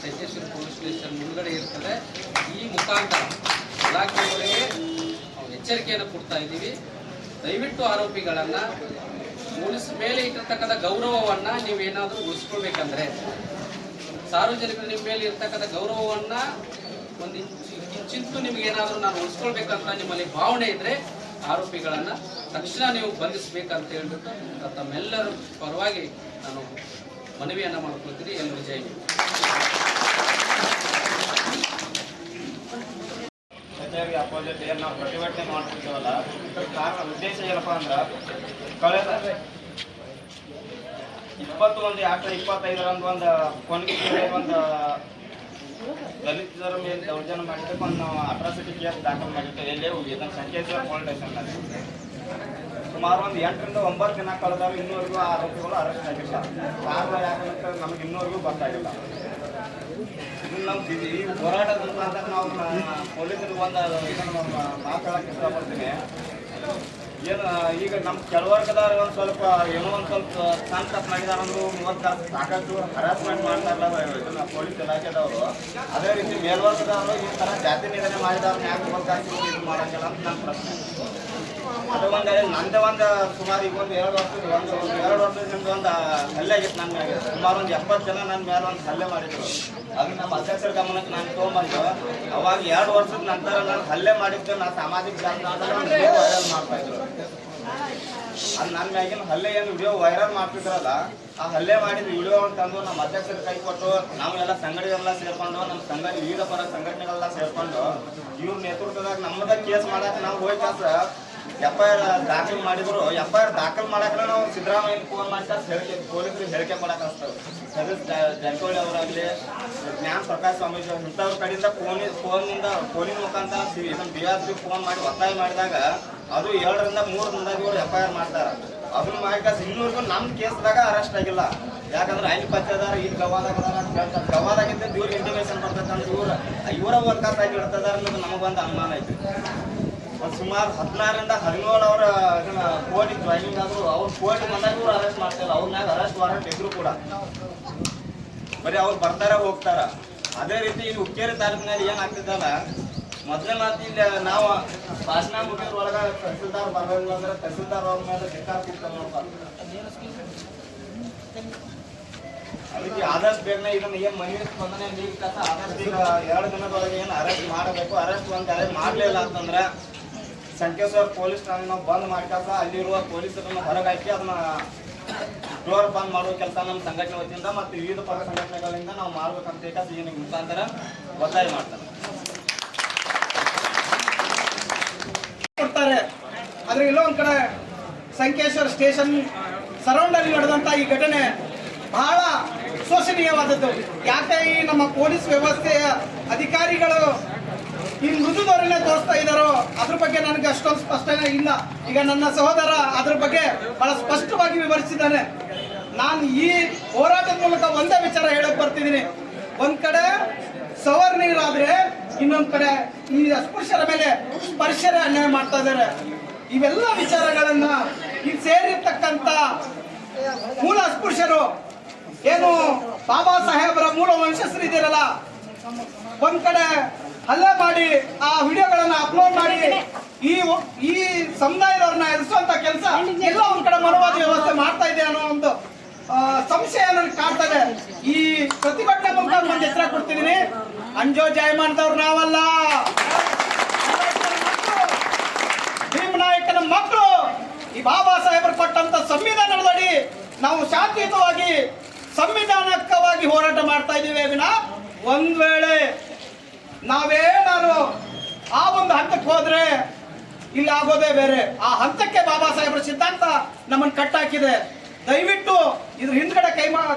ಸಂಕೇಶ್ವರ ಪೊಲೀಸ್ ಸ್ಟೇಷನ್ ಮುಂದ್ಗಡೆ ಇರ್ತದೆ. ಈ ಮುಖಾಂತರ ಇಲಾಖೆಯವರಿಗೆ ನಾವು ಎಚ್ಚರಿಕೆಯನ್ನು ಕೊಡ್ತಾ ಇದ್ದೀವಿ. ದಯವಿಟ್ಟು ಆರೋಪಿಗಳನ್ನ ಪೊಲೀಸ್ ಮೇಲೆ ಇಟ್ಟಿರ್ತಕ್ಕಂಥ ಗೌರವವನ್ನ ನೀವೇನಾದರೂ ಉಳಿಸ್ಕೊಳ್ಬೇಕಂದ್ರೆ, ಸಾರ್ವಜನಿಕರು ನಿಮ್ಮ ಮೇಲೆ ಇರ್ತಕ್ಕಂಥ ಗೌರವವನ್ನ ಒಂದು ಇಂಚಿಂತೂ ನಿಮ್ಗೇನಾದರೂ ನಾನು ಉಳಿಸ್ಕೊಳ್ಬೇಕಂತ ನಿಮ್ಮಲ್ಲಿ ಭಾವನೆ ಇದ್ರೆ ಆರೋಪಿಗಳನ್ನ ತಕ್ಷಣ ನೀವು ಬಂಧಿಸಬೇಕಂತ ಹೇಳ್ಬಿಟ್ಟು ತಮ್ಮೆಲ್ಲರ ಪರವಾಗಿ ನಾನು ಮನವಿಯನ್ನು ಮಾಡ್ಕೊಳ್ತೀನಿ. ಎಲ್ಲರೂ ಜೈ ಹಿಂದ್. ಅಪೋಸಿಟ್ ಏನು ನಾವು ಪ್ರತಿಭಟನೆ ಮಾಡ್ತಿದ್ದೇವಲ್ಲ, ಇದರ ಕಾರಣ ಉದ್ದೇಶ ಏನಪ್ಪ ಅಂದ್ರೆ ಕಳೆದ 21/2/25 ಒಂದು ಕೊನೆಗೆ ಒಂದು ದಲಿತರ ಮೇಲೆ ದೌರ್ಜನ್ಯ ಮಾಡಿದ್ದಕ್ಕೆ ಒಂದು ನಾವು ಅಟ್ರಾಸಿಟಿ ಕೇಸ್ ದಾಖಲು ಮಾಡಿರ್ತೇವೆ. ಎಲ್ಲೇ ಹೋಗಿ ನಮ್ಮ ಸಂಕೇಶ್ವರ ಪೊಲೀಸ್ ಸ್ಟೇಷನ್ನಲ್ಲಿ ಸುಮಾರು ಒಂದು 8 ರಿಂದ 9 ದಿನ ಕಳೆದವರು ಇನ್ನೂವರೆಗೂ ಆರೋಪಿಗಳು ಅರೆಸ್ಟ್ ಆಗಿಲ್ಲ. ಕಾರಣ ಯಾಕಂತ ನಮಗೆ ಇನ್ನೂವರೆಗೂ ಗೊತ್ತಾಗಿಲ್ಲ. ಇದು ನಮ್ಮ ಈ ಹೋರಾಟದ ಮುಖಾಂತರ ನಾವು ಪೊಲೀಸರಿಗೆ ಒಂದು ಇದನ್ನು ಮಾತಾಡೋಕ್ಕೆ ಇಷ್ಟಪಡ್ತೀನಿ. ಏನು ಈಗ ನಮ್ಮ ಕೆಲವರ್ಗದವ್ರು ಒಂದು ಸ್ವಲ್ಪ ಏನೋ ಒಂದು ಸ್ವಲ್ಪ ಸಣ್ಣ ತಪ್ಪು ಮಾಡಿದಾರಂದ್ರು 30 ಸಾಕಷ್ಟು ಹರಾಸ್ಮೆಂಟ್ ಮಾಡ್ತಾರಲ್ಲ ಇದನ್ನ ಪೊಲೀಸ್ ಇಲಾಖೆದವರು. ಅದೇ ರೀತಿ ಮೇಲ್ವರ್ಗದವರು ಈ ಥರ ಜಾತಿ ನಿಧನೆ ಮಾಡಿದವ್ರನ್ನ ಯಾಕೆ ಗೊತ್ತಾಗ್ತಿ ಇದು ಮಾಡೋಂಗಿಲ್ಲ ಅಂತ ನನ್ನ ಪ್ರಶ್ನೆ. ಅದು ನಂದೇ ಒಂದು ಸುಮಾರು ಈಗ ಒಂದು 2 ವರ್ಷದಿಂದ ಒಂದು ಹಲ್ಲೆ ಆಗಿತ್ತು ನನ್ನ ಮ್ಯಾಗೆ. ಸುಮಾರು ಒಂದು 70 ಜನ ನನ್ನ ಮೇಲೆ ಒಂದು ಹಲ್ಲೆ ಮಾಡಿದ್ರು. ಅದನ್ನ ನಮ್ಮ ಅಧ್ಯಕ್ಷರ ಗಮನಕ್ಕೆ ನಾನು ತೊಗೊಂಬಂದು ಅವಾಗ 2 ವರ್ಷದ ನಂತರ ನಾನು ಹಲ್ಲೆ ಮಾಡಿದ್ದು ನಾನು ಸಾಮಾಜಿಕ ಜಾಲತಾಣದಲ್ಲಿ ವಿಡಿಯೋ ವೈರಲ್ ಮಾಡ್ತಾ ಇದ್ರು. ಅದು ನನ್ನ ಮ್ಯಾಗಿನ ಹಲ್ಲೆ ಏನು ವಿಡಿಯೋ ವೈರಲ್ ಮಾಡ್ತಿದ್ರಲ್ಲ, ಆ ಹಲ್ಲೆ ಮಾಡಿದ ವಿಡಿಯೋ ತಂದು ನಮ್ಮ ಅಧ್ಯಕ್ಷರ ಕೈ ಕೊಟ್ಟು ನಾವೆಲ್ಲ ಸಂಘಟನೆಗಳೆಲ್ಲ ಸೇರ್ಕೊಂಡು ನಮ್ಮ ವಿವಿಧ ಪರ ಸಂಘಟನೆಗಳೆಲ್ಲ ಸೇರ್ಕೊಂಡು ಇವ್ರ ನೇತೃತ್ವದಾಗ ನಮ್ಮದ ಕೇಸ್ ಮಾಡಕ್ಕೆ ನಾವು ಹೋಗಿ FIR ದಾಖಲು ಮಾಡಿದ್ರು. FIR ದಾಖಲು ಮಾಡಕ್ಕೆ ನಾವು ಸಿದ್ದರಾಮಯ್ಯ ಫೋನ್ ಮಾಡ್ತಾ ಪೊಲೀಸರಿಗೆ ಹೇಳಿಕೆ ಕೊಡಕ್ಕೆ ಹಚ್ತೇವೆ. ಸತೀಶ್ ಜಾರಕಿಹೊಳಿ ಅವರಾಗಲಿ, ಜ್ಞಾನ ಪ್ರಕಾಶ್ ಸ್ವಾಮೀಜಿ ಇಂಥವ್ರ ಕಡೆಯಿಂದ ಫೋನಿನ ಮುಖಾಂತರ ಇದನ್ನು BRP ಫೋನ್ ಮಾಡಿ ಒತ್ತಾಯ ಮಾಡಿದಾಗ ಅದು 2 ರಿಂದ 3 ದಿನದಾಗ FIR ಮಾಡ್ತಾರೆ. ಅದನ್ನ ಮಾಡಿದ ಇನ್ನೂರ್ಗೂ ನಮ್ಮ ಕೇಸ್ದಾಗ ಅರೆಸ್ಟ್ ಆಗಿಲ್ಲ. ಯಾಕಂದ್ರೆ ಐನ್ ಪಚ್ಚದಾರ ಈಗ ಗವಾದಾಗಿದ್ದ ಇವ್ರಿಗೆ ಇಂಟಿಮೇಷನ್ ಬರ್ತೈತೆ ಅಂದ್ರೆ ಇವರ ವರ್ಕರ್ಸ್ ಆಗಿ ಇಡ್ತದಾರ ಅನ್ನೋದು ನಮಗೊಂದು ಅನುಮಾನ ಐತಿ. ಒಂದು ಸುಮಾರು 16 ರಿಂದ 17 ಅವರ ಕೋರ್ಟಿಗೆ ಜಾಯ್ನಿಂಗ್ ಆದ್ರು. ಅವ್ರು ಕೋರ್ಟಿಗೆ ಬಂದಾಗ ಇವ್ರು ಅರೆಸ್ಟ್ ಮಾಡ್ತಿಲ್ಲ. ಅವ್ರ ಮ್ಯಾಗ ಅರೆಸ್ಟ್ ವಾರೆಂಟ್ ಇದ್ರು ಕೂಡ ಬರೀ ಅವ್ರು ಬರ್ತಾರ ಹೋಗ್ತಾರ. ಅದೇ ರೀತಿ ಇಲ್ಲಿ ಹುಕ್ಕೇರಿ ತಾಲೂಕಿನಲ್ಲಿ ಏನಾಗ್ತಿದ್ದಲ್ಲ, ಮೊದಲೇ ಮಾತು ಇಲ್ಲಿ ನಾವು ಭಾಷಣ ಮುಗಿದ್ರ ಒಳಗ ತಹಸೀಲ್ದಾರ್ ಬರಲಿಲ್ಲ ಅಂದ್ರೆ ತಹಸೀಲ್ದಾರ್ ಅವ್ರ ಮೇಲೆ ಧಿಕ್ಕಾರ ಕೂಗ್ತಾರೆ ನೋಡ್ತಾರೆ. ಅದಕ್ಕೆ ಆದಷ್ಟು ಬೇಗನೆ ಇದನ್ನ ಏನು ಮನೆ ಸ್ಪಂದನೆ ನೀಡ್ತಾ ಆದಷ್ಟು ಈಗ 2 ದಿನದೊಳಗೆ ಏನು ಅರೆಸ್ಟ್ ಮಾಡಬೇಕು. ಅರೆಸ್ಟ್ ಒಂದು ಮಾಡಲಿಲ್ಲ ಅಂತಂದ್ರೆ ಸಂಕೇಶ್ವರ ಪೊಲೀಸ್ ಠಾಣೆ ನಾವು ಬಂದ್ ಮಾಡ್ಕಾಕ ಅಲ್ಲಿರುವ ಪೊಲೀಸರನ್ನು ಹೊರಗೆ ಹಾಕಿ ಅದನ್ನ ಡೋರ್ ಬಂದ್ ಮಾಡುವ ಕೆಲಸ ನಮ್ಮ ಸಂಘಟನೆ ವತಿಯಿಂದ ಮತ್ತು ವಿವಿಧ ಪರ ಸಂಘಟನೆಗಳಿಂದ ನಾವು ಮಾಡ್ಬೇಕಂತ ಈ ಮುಖಾಂತರ ಒತ್ತಾಯ ಮಾಡ್ತಾರೆ. ಆದ್ರೆ ಇಲ್ಲೋ ಒಂದ್ ಕಡೆ ಸಂಕೇಶ್ವರ ಸ್ಟೇಷನ್ ಸರೌಂಡ್ ಅಲ್ಲಿ ನಡೆದಂತ ಈ ಘಟನೆ ಬಹಳ ಶೋಷಣೀಯವಾದದ್ದು. ಯಾಕೆ ಈ ನಮ್ಮ ಪೊಲೀಸ್ ವ್ಯವಸ್ಥೆಯ ಅಧಿಕಾರಿಗಳು ಈ ಮೃದು ಧೋರಣೆ ತೋರಿಸ್ತಾ ಇದ್ದಾರೋ ಅದ್ರ ಬಗ್ಗೆ ನನಗೆ ಅಷ್ಟೊಂದು ಸ್ಪಷ್ಟನೆ ಇಲ್ಲ. ಈಗ ನನ್ನ ಸಹೋದರ ಅದ್ರ ಬಗ್ಗೆ ಬಹಳ ಸ್ಪಷ್ಟವಾಗಿ ವಿವರಿಸಿದ್ದಾನೆ. ನಾನು ಈ ಹೋರಾಟದ ಮೂಲಕ ಒಂದೇ ವಿಚಾರ ಹೇಳಕ್ ಬರ್ತಿದ್ದೀನಿ. ಒಂದ್ ಕಡೆ ಸವರ್ಣೀಯರಾದ್ರೆ ಇನ್ನೊಂದ್ ಕಡೆ ಈ ಅಸ್ಪೃಶ್ಯರ ಮೇಲೆ ಸ್ಪರ್ಶರ ಅನ್ಯಾಯ ಮಾಡ್ತಾ ಇದ್ದಾರೆ. ಇವೆಲ್ಲ ವಿಚಾರಗಳನ್ನ ಇಲ್ಲಿ ಸೇರಿರ್ತಕ್ಕಂಥ ಮೂಲ ಅಸ್ಪೃಶ್ಯರು ಏನು ಬಾಬಾ ಸಾಹೇಬರ ಮೂಲ ವಂಶಸ್ಥರಿದ್ದೀರಲ್ಲ, ಒಂದ್ ಕಡೆ ಹಲ್ಲೆ ಮಾಡಿ ಆ ವಿಡಿಯೋಗಳನ್ನ ಅಪ್ಲೋಡ್ ಮಾಡಿ ಈ ಸಮುದಾಯದವ್ರನ್ನ ಎದುರಿಸುವಂತ ಕೆಲಸ ಎಲ್ಲ ಒಂದ್ ಕಡೆ ಮನೋವಾದ ವ್ಯವಸ್ಥೆ ಮಾಡ್ತಾ ಇದೆ ಅನ್ನೋ ಒಂದು ಸಂಶಯ ನನಗೆ ಕಾಡ್ತದೆ. ಈ ಪ್ರತಿಭಟನೆ ಮೂಲಕ ಒಂದು ಎಚ್ಚರ ಕೊಡ್ತಿದ್ದೀನಿ, ಅಂಜೋ ಜಾಯಮಾನದವ್ರು ನಾವಲ್ಲ, ಭೀಮನಾಯಕನ ಮಕ್ಕಳು. ಈ ಬಾಬಾ ಸಾಹೇಬರು ಕೊಟ್ಟಂತ ಸಂವಿಧಾನದಡಿ ನಾವು ಶಾಂತಿಯುತವಾಗಿ ಸಂವಿಧಾನಕವಾಗಿ ಹೋರಾಟ ಮಾಡ್ತಾ ಇದ್ದೀವಿ ವಿನ ಒಂದ್ ವೇಳೆ ನಾವೇನಾದ್ರು ಆ ಒಂದು ಹಂತಕ್ಕೆ ಹೋದ್ರೆ ಇಲ್ಲಿ ಆಗೋದೇ ಬೇರೆ. ಆ ಹಂತಕ್ಕೆ ಬಾಬಾ ಸಾಹೇಬರ ಸಿದ್ಧಾಂತ ನಮ್ಮನ್ನು ಕಟ್ಟಾಕಿದೆ. ದಯವಿಟ್ಟು ಇದ್ರ ಹಿಂದ್ಗಡೆ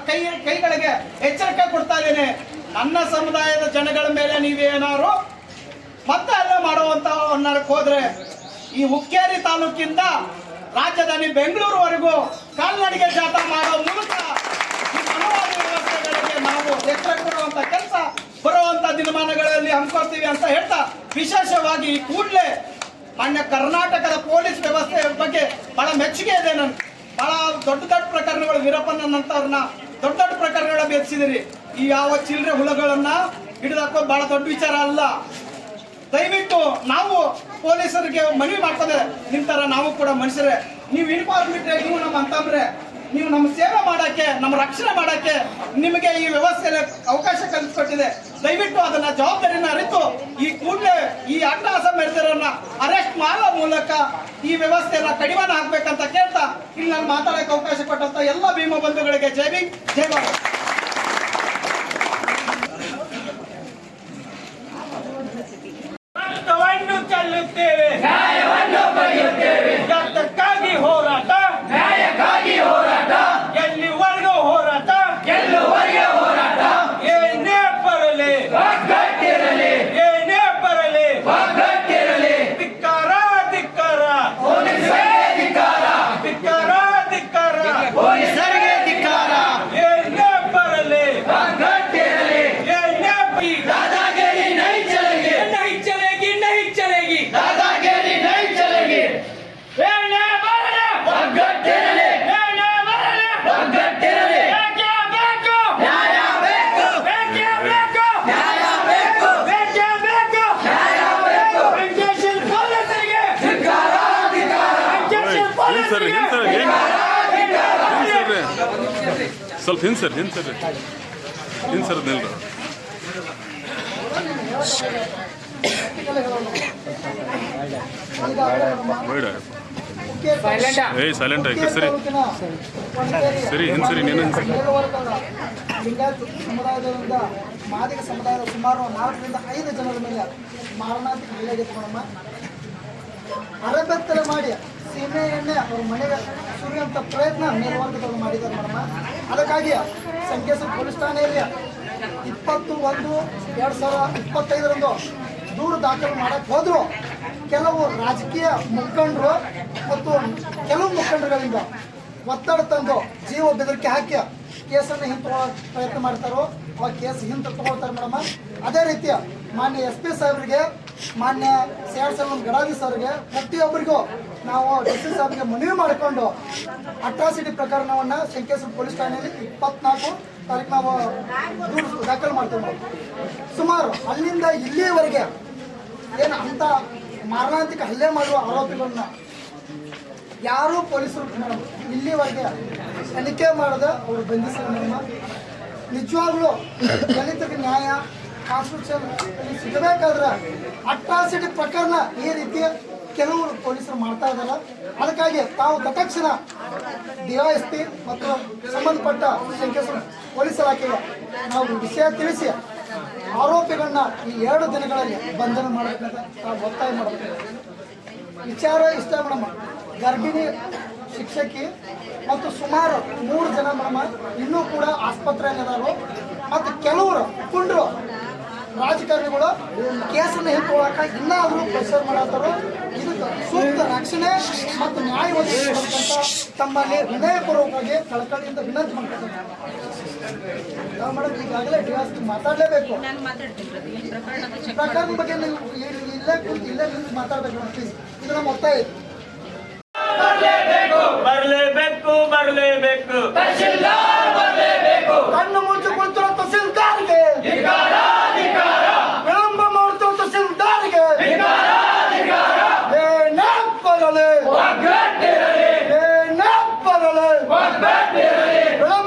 ಕೈಗಳಿಗೆ ಎಚ್ಚರಿಕೆ ಕೊಡ್ತಾ ಇದ್ದೇನೆ. ನನ್ನ ಸಮುದಾಯದ ಜನಗಳ ಮೇಲೆ ನೀವೇನಾದ್ರು ಮತ್ತೆ ಅಲ್ಲೇ ಮಾಡುವಂತ ಹೋದ್ರೆ ಈ ಹುಕ್ಕೇರಿ ತಾಲೂಕಿಂದ ರಾಜಧಾನಿ ಬೆಂಗಳೂರುವರೆಗೂ ಕಾಲ್ನಡಿಗೆ ಜಾಥಾ ಮಾಡೋ ಮೂಲಕ ಈ ಮನೋವಾದ ವ್ಯವಸ್ಥೆಗಳಿಗೆ ನಾವು ಎಚ್ಚರ ಕೊಡುವಂತ ಕೆಲಸ ಬರುವಂತ ದಿನಮಾನಗಳಲ್ಲಿ ಹಮ್ಮಿಕೊಳ್ತೀವಿ ಅಂತ ಹೇಳ್ತಾ, ವಿಶೇಷವಾಗಿ ಕೂಡಲೇ ಮಾನ್ಯ ಕರ್ನಾಟಕದ ಪೊಲೀಸ್ ವ್ಯವಸ್ಥೆ ಬಗ್ಗೆ ಬಹಳ ಮೆಚ್ಚುಗೆ ಇದೆ. ನನ್ಗೆ ಬಹಳ ದೊಡ್ಡ ದೊಡ್ಡ ಪ್ರಕರಣಗಳು, ವೀರಪ್ಪನಂತವ್ರನ್ನ ದೊಡ್ಡ ದೊಡ್ಡ ಪ್ರಕರಣಗಳ ಬೆಳೆಸಿದಿರಿ. ಈ ಯಾವ ಚಿಲ್ಲರೆ ಹುಳಗಳನ್ನ ಹಿಡಿದಾಕೋದು ಬಹಳ ದೊಡ್ಡ ವಿಚಾರ ಅಲ್ಲ. ದಯವಿಟ್ಟು ನಾವು ಪೊಲೀಸರಿಗೆ ಮನವಿ ಮಾಡ್ತದೆ, ನಿಮ್ ತರ ನಾವು ಕೂಡ ಮನುಷ್ಯರೇ. ನೀವು ಯೂನಿಫಾರ್ಮ್ ಇಟ್ಟರೆ ನೀವು ನಮ್ಮ ಅಂತಂದ್ರೆ, ನೀವು ನಮ್ಮ ಸೇವೆ ಮಾಡಕ್ಕೆ, ನಮ್ಮ ರಕ್ಷಣೆ ಮಾಡಕ್ಕೆ ನಿಮಗೆ ಈ ವ್ಯವಸ್ಥೆಯಲ್ಲಿ ಅವಕಾಶ ಕಲ್ಪಿಸ್ಕೊಟ್ಟಿದೆ. ದಯವಿಟ್ಟು ಅದನ್ನ ಜವಾಬ್ದಾರಿನ ಅರಿತು ಈ ಕೂಡಲೇ ಈ ಅಟ್ಟಹಾಸ ಮೆರೆದರನ್ನ ಅರೆಸ್ಟ್ ಮಾಡೋ ಮೂಲಕ ಈ ವ್ಯವಸ್ಥೆಯನ್ನ ಕಡಿವಾಣ ಹಾಕ್ಬೇಕಂತ ಕೇಳ್ತಾ ಇಲ್ಲಿ ನಾನು ಮಾತಾಡಕ್ಕೆ ಅವಕಾಶ ಕೊಟ್ಟಂತ ಎಲ್ಲ ಭೀಮ ಬಂಧುಗಳಿಗೆ ಜೈ ಭೀಮ್, ಜೈ ಭಾರತ್. ಚೆಲ್ಲುತ್ತೇವೆ, ನ್ಯಾಯವನ್ನು ಬರೆಯುತ್ತೇವೆ, ಯಾತಕ್ಕಾಗಿ ಹೋರಾಟ, ನ್ಯಾಯಕ್ಕಾಗಿ ಹೋರಾಟ, ಎಲ್ಲಿವರೆಗೂ ಹೋರಾಟ, ಎಲ್ಲುವರೆಗೆ ಹೋರಾಟ, ಏನೇ ಬರಲಿ ಒಗ್ಗಟ್ಟಿರಲಿ, ಏನೇ ಬರಲಿ ಒಗ್ಗಟ್ಟಿರಲಿ. ಧಿಕ್ಕಾರ ಧಿಕ್ಕಾರ ಪೊಲೀಸರಿಗೆ, ಧಿಕ್ಕಾರ ಧಿಕ್ಕಾರ ಧಿಕ್ಕಾರ ಪೊಲೀಸರಿಗೆ, ಧಿಕ್ಕಾರ. ಏನೇ ಬರಲಿ ಒಗ್ಗಟ್ಟಿರಲಿ, ಏನೇ ದಾದಾಗಿರಿ ನೈ ಚಲೆಗಿ, ನೈ ಚಲೆಗಿ, ನೈ ಚಲೆಗಿ, ದಾದಾಗಿರಿ ನೈ ಚಲೆಗಿ. ಏನೇ ಬರಲಿ ಒಗ್ಗಟ್ಟಿರಲಿ, ಏನೇ ಬರಲಿ ಒಗ್ಗಟ್ಟಿರಲಿ. ಬೇಕೇ ಬೇಕು ನ್ಯಾಯ, ಬೇಕು ಬೇಕೇ ಬೇಕು ನ್ಯಾಯ, ಬೇಕು ಬೇಕೇ ಬೇಕು ನ್ಯಾಯ, ಬೇಕು. ವೆಂಕಟೇಶ್ವರ ಪೊಲೀಸರಿಗೆ ಧಿಕ್ಕಾರ, ಧಿಕ್ಕಾರ. ವೆಂಕಟೇಶ್ವರ ಪೊಲೀಸರಿಗೆ ಧಿಕ್ಕಾರ, ಧಿಕ್ಕಾರ. ಸ್ವಲ್ಪ ಹಿಂಸರ್ ಹಿಂಸರ್ ಹಿಂಸರ್ ನಿಲ್ರ. ಏಯ್ ಸೈಲೆಂಟ್ ಆಗಿ ಸರಿ ಸರಿ ಹಿಂಸರಿ ನೀನು ಹಿಂಸರಿ. ಲಿಂಗಾಯತ ಸಮುದಾಯದಿಂದ ಮಾದಿಗ ಸಮುದಾಯದ ಸುಮಾರು 4 ರಿಂದ 5 ಜನರ ಮೇಲೆ ಮಾರಣಾಂತಿಕ ಹಲ್ಲೆ ಆಗಿತ್ತು ಮೇಡಮ್ಮ. ಅರಬೆತ್ತಲೆ ಮಾಡಿ ಸೀಮೆ ಎಣ್ಣೆ ಅವ್ರ ಮನೆಗೆ ಸುರಿಯುವಂಥ ಪ್ರಯತ್ನ ಮೇಲ್ವರ್ಗದವರು ಮಾಡಿದ್ದಾರೆ ಮೇಡಮ್ಮ. ಅದಕ್ಕಾಗಿ ಸಂಕೇಶ್ವರ ಪೊಲೀಸ್ ಠಾಣೆಯಲ್ಲಿ 21/1/2025 ದೂರು ದಾಖಲು ಮಾಡಕ್ಕೆ ಹೋದ್ರು. ಕೆಲವು ರಾಜಕೀಯ ಮುಖಂಡರು ಮತ್ತು ಕೆಲವು ಮುಖಂಡರುಗಳಿಂದ ಒತ್ತಡ ತಂದು ಜೀವ ಬೆದರಿಕೆ ಹಾಕಿ ಕೇಸನ್ನು ಹಿಂತಕೊಳ್ಳೋಕೆ ಪ್ರಯತ್ನ ಮಾಡ್ತಾರೋ ಆ ಕೇಸ್ ಹಿಂತಗೊಳ್ತಾರೆ ಮೇಡಮ್. ಅದೇ ರೀತಿ ಮಾನ್ಯ SP ಸಾಹೇಬರಿಗೆ, ಮಾನ್ಯ CR ಗಡಾದಿ ಸರ್ಗೆ, ಪ್ರತಿಯೊಬ್ಬರಿಗೂ ನಾವು DC ಸಾಹೇಬ್ಗೆ ಮನವಿ ಮಾಡಿಕೊಂಡು ಅಟ್ರಾಸಿಟಿ ಪ್ರಕರಣವನ್ನು ಸಂಕೇಶ್ವರ ಪೊಲೀಸ್ ಠಾಣೆಯಲ್ಲಿ 24 ತಾರೀಕು ನಾವು ದೂರು ದಾಖಲು ಮಾಡ್ತೇವೆ. ಸುಮಾರು ಅಲ್ಲಿಂದ ಇಲ್ಲಿಯವರೆಗೆ ಏನು ಅಂತ ಮಾರಣಾಂತಿಕ ಹಲ್ಲೆ ಮಾಡುವ ಆರೋಪಿಗಳನ್ನ ಯಾರೂ ಪೊಲೀಸರು ಮೇಡಮ್ ಇಲ್ಲಿವರೆಗೆ ತನಿಖೆ ಮಾಡದೆ ಅವರು ಬಂಧಿಸಿಲ್ಲ ಮೇಡಮ್. ನಿಜವಾಗ್ಲೂ ದಲಿತರಿಗೆ ನ್ಯಾಯ ಕಾನ್ಸ್ಟಿಟ್ಯೂಷನ್ ಸಿಗಬೇಕಾದ್ರೆ ಅಟ್ರಾಸಿಟಿ ಪ್ರಕರಣ ಈ ರೀತಿ ಕೆಲವರು ಪೊಲೀಸರು ಮಾಡ್ತಾ ಇದ್ದಾರೆ. ಅದಕ್ಕಾಗಿ ತಾವು ತಕ್ಷಣ DYSP ಮತ್ತು ಸಂಬಂಧಪಟ್ಟ ಸಂಕೇಶ್ವರ ಪೊಲೀಸ್ ಇಲಾಖೆಗೆ ನಾವು ವಿಷಯ ತಿಳಿಸಿ ಆರೋಪಿಗಳನ್ನ ಈ 2 ದಿನಗಳಲ್ಲಿ ಬಂಧನ ಮಾಡಬೇಕಂತ ನಾವು ಒತ್ತಾಯ ಮಾಡಬೇಕು. ವಿಚಾರ ಇಷ್ಟ ಮೇಡಮ್, ಗರ್ಭಿಣಿ ಶಿಕ್ಷಕಿ ಮತ್ತು ಸುಮಾರು 3 ಜನ ಮೇಡಮ್ ಇನ್ನೂ ಕೂಡ ಆಸ್ಪತ್ರೆಯಲ್ಲಿದ್ದಾರೆ. ಮತ್ತು ಕೆಲವರು ಪುಂಡ್ರು ರಾಜಕಾರಣಿಗಳು ಕೇಸನ್ನು ಹಿಂಕೊಳ್ಳಕ ಇನ್ನಾದರೂ ಪ್ರೆಷರ್ ಮಾಡತ್ತಾರೋ. ಇದಕ್ಕೆ ಸೂಕ್ತ ರಕ್ಷಣೆ ಮತ್ತು ನ್ಯಾಯ ಒದಗಿಸಬೇಕಂತ ತಮ್ಮಲ್ಲಿ ವಿನಯಪೂರ್ವಕವಾಗಿ ಕಳಕಳಿಯಿಂದ ವಿನಂತಿ ಮಾಡ್ತಾರೆ. ನಾವು ಮೇಡಮ್ ಈಗಾಗಲೇ DYSP ಮಾತಾಡಲೇಬೇಕು. ಪ್ರಕರಣದ ಬಗ್ಗೆ ನೀವು ಇಲ್ಲೇ ನಿಂತು ಮಾತಾಡಬೇಕು ಪ್ಲೀಸ್. ಇದು ನಮ್ಮ ಒತ್ತಾಯ ಇದೆ. ಬರಲೇಬೇಕು ಬರಲೇಬೇಕು ಕಣ್ಣು ಮುಚ್ಚಿ ಕುಳಿತಿರೋ ತಹಸೀಲ್ದಾರ್ಗೆ ವಿಳಂಬ ಮಾಡುತ್ತಿರೋ ತಹಸೀಲ್ದಾರ್ಗೆ ಏನೇ ಬರಲಿ ವಿಳಂಬ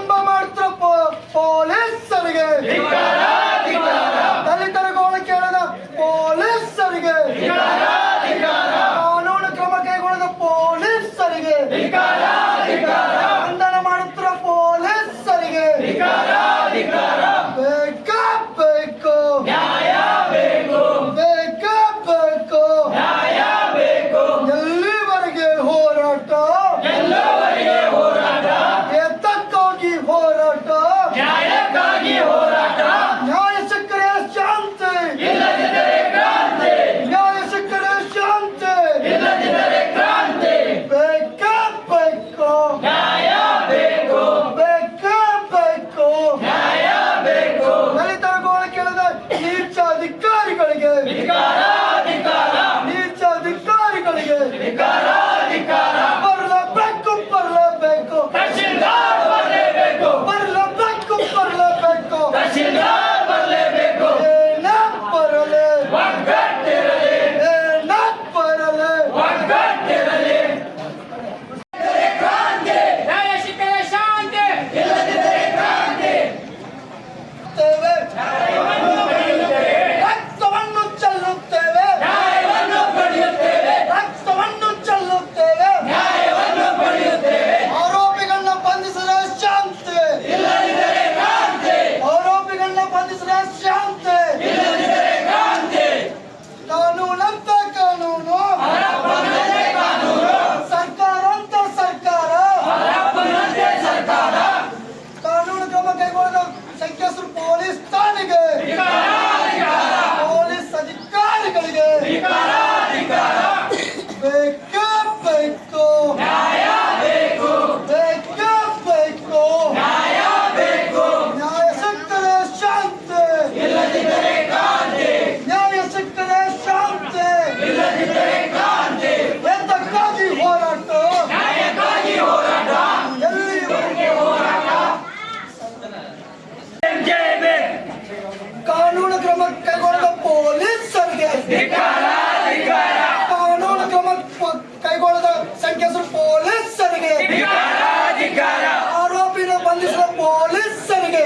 ನೀಚ ಅಧಿಕಾರಿಗಳಿಗೆ ಬರಲೇಬೇಕು ಬರಲೇಬೇಕು ಬರಲೇಬೇಕು ಬರಲೇಬೇಕು ಏನೇ ಬರಲಿ ಏನೇ ಬರಲಿ ರಕ್ತವನ್ನು ಚೆಲ್ಲುತ್ತೇವೆ ರಕ್ತವನ್ನು ಚೆಲ್ಲುತ್ತೇವೆ ಆರೋಪಿಗಳನ್ನ ಬಂಧಿಸಿದ ಶಾಂತಿ ಆರೋಪಿಗಳನ್ನ ಬಂಧಿಸಿದ ಶಾಂತಿ ಕಾನೂನಂತ ಕಾನೂನು ಸರ್ಕಾರ ಅಂತ ಸರ್ಕಾರ ಕಾನೂನು ಕ್ರಮ ಕೈಗೊಳ್ಳದ ಸಂಖ್ಯಸ್ಥರು ಪೊಲೀಸ್ ಠಾಣೆಗೆ ಪೊಲೀಸ್ ಅಧಿಕಾರಿಗಳಿಗೆ ಬೇಕೇ ಬೇಕು ಬೇಕೇ ಬೇಕು ನ್ಯಾಯ ಸಿಕ್ಕರೆ ಶಾಂತಿ ನ್ಯಾಯ ಸಿಕ್ಕರೆ ಶಾಂತಿ ಎದ್ದಕ್ಕಾಗಿ ಹೋರಾಟ ಎಲ್ಲಿವರೆಗೆ ಕಾನೂನು ಕ್ರಮ ಕೈಗೊಳ್ಳದ ಪೊಲೀಸರಿಗೆ ಕಾನೂನು ಕ್ರಮ ಕೈಗೊಳ್ಳದ ಸಂಖ್ಯಸ್ಥರು ಪೊಲೀಸರಿಗೆ ಆರೋಪಿನ ಬಂಧಿಸಿದ ಪೊಲೀಸರಿಗೆ